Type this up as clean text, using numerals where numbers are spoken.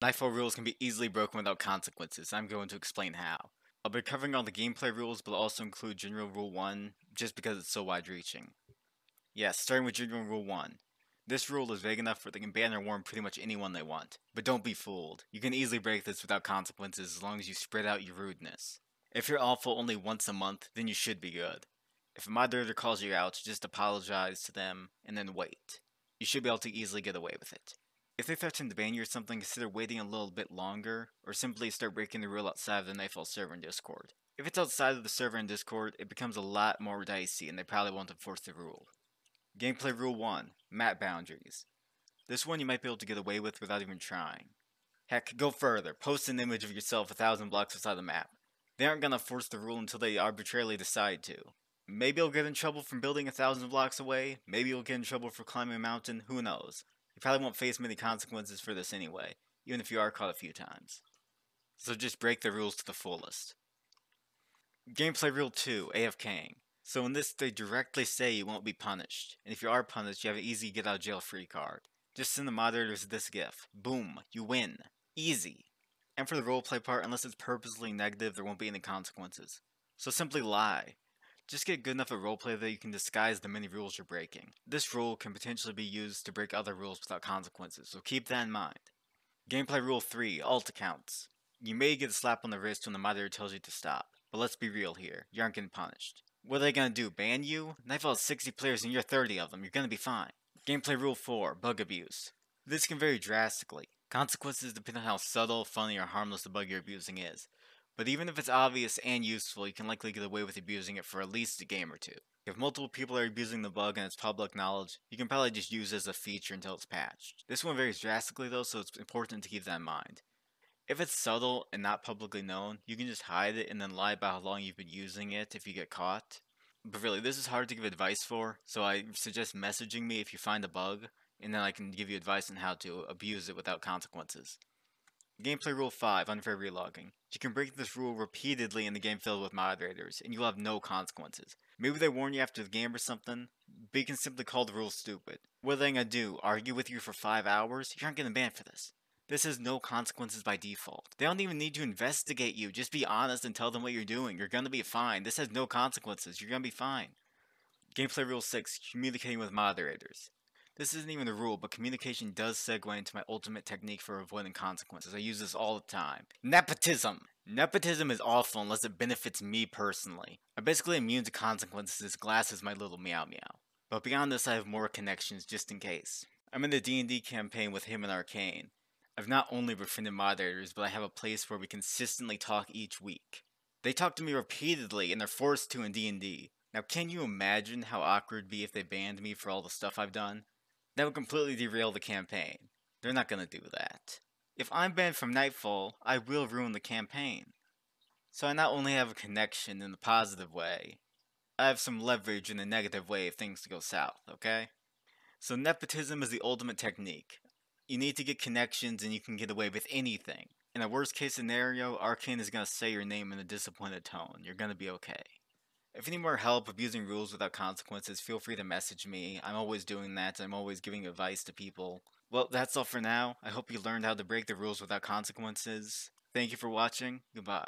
Nightfall rules can be easily broken without consequences. I'm going to explain how. I'll be covering all the gameplay rules, but I'll also include General Rule 1, just because it's so wide-reaching. Yes, starting with General Rule 1. This rule is vague enough where they can ban or warn pretty much anyone they want. But don't be fooled. You can easily break this without consequences as long as you spread out your rudeness. If you're awful only once a month, then you should be good. If a moderator calls you out, just apologize to them and then wait. You should be able to easily get away with it. If they threaten to ban you or something, consider waiting a little bit longer, or simply start breaking the rule outside of the Nightfall server in Discord. If it's outside of the server in Discord, it becomes a lot more dicey and they probably won't enforce the rule. Gameplay Rule 1, Map Boundaries. This one you might be able to get away with without even trying. Heck, go further, post an image of yourself 1,000 blocks outside the map. They aren't gonna force the rule until they arbitrarily decide to. Maybe you'll get in trouble from building 1,000 blocks away, maybe you'll get in trouble for climbing a mountain, who knows. You probably won't face many consequences for this anyway, even if you are caught a few times. So just break the rules to the fullest. Gameplay Rule 2, AFKing. So in this, they directly say you won't be punished, and if you are punished, you have an easy get out of jail free card. Just send the moderators this gif. Boom, you win. Easy. And for the roleplay part, unless it's purposely negative, there won't be any consequences. So simply lie. Just get good enough at roleplay that you can disguise the many rules you're breaking. This rule can potentially be used to break other rules without consequences, so keep that in mind. Gameplay Rule 3, Alt Accounts. You may get a slap on the wrist when the moderator tells you to stop, but let's be real here, you aren't getting punished. What are they gonna do, ban you? Nightfall has 60 players and you're 30 of them, you're gonna be fine. Gameplay Rule 4, Bug Abuse. This can vary drastically. Consequences depend on how subtle, funny, or harmless the bug you're abusing is. But even if it's obvious and useful, you can likely get away with abusing it for at least a game or two. If multiple people are abusing the bug and it's public knowledge, you can probably just use it as a feature until it's patched. This one varies drastically though, so it's important to keep that in mind. If it's subtle and not publicly known, you can just hide it and then lie about how long you've been using it if you get caught. But really, this is hard to give advice for, so I suggest messaging me if you find a bug, and then I can give you advice on how to abuse it without consequences. Gameplay Rule 5, Unfair Relogging. You can break this rule repeatedly in the game filled with moderators, and you'll have no consequences. Maybe they warn you after the game or something, but you can simply call the rule stupid. What are they gonna do, argue with you for 5 hours? You aren't getting banned for this. This has no consequences by default. They don't even need to investigate you, just be honest and tell them what you're doing. You're gonna be fine. This has no consequences, you're gonna be fine. Gameplay Rule 6, Communicating with Moderators. This isn't even a rule, but communication does segue into my ultimate technique for avoiding consequences. I use this all the time. Nepotism! Nepotism is awful unless it benefits me personally. I'm basically immune to consequences as Glass is my little meow meow. But beyond this, I have more connections just in case. I'm in the D&D campaign with him and Arcane. I've not only befriended moderators, but I have a place where we consistently talk each week. They talk to me repeatedly, and they're forced to in D&D. Now, can you imagine how awkward it'd be if they banned me for all the stuff I've done? That would completely derail the campaign. They're not gonna do that. If I'm banned from Nightfall, I will ruin the campaign. So I not only have a connection in the positive way, I have some leverage in the negative way if things go south, okay? So nepotism is the ultimate technique. You need to get connections and you can get away with anything. In a worst case scenario, Arcane is gonna say your name in a disappointed tone. You're gonna be okay. If you need more help abusing rules without consequences, feel free to message me. I'm always doing that. I'm always giving advice to people. Well, that's all for now. I hope you learned how to break the rules without consequences. Thank you for watching. Goodbye.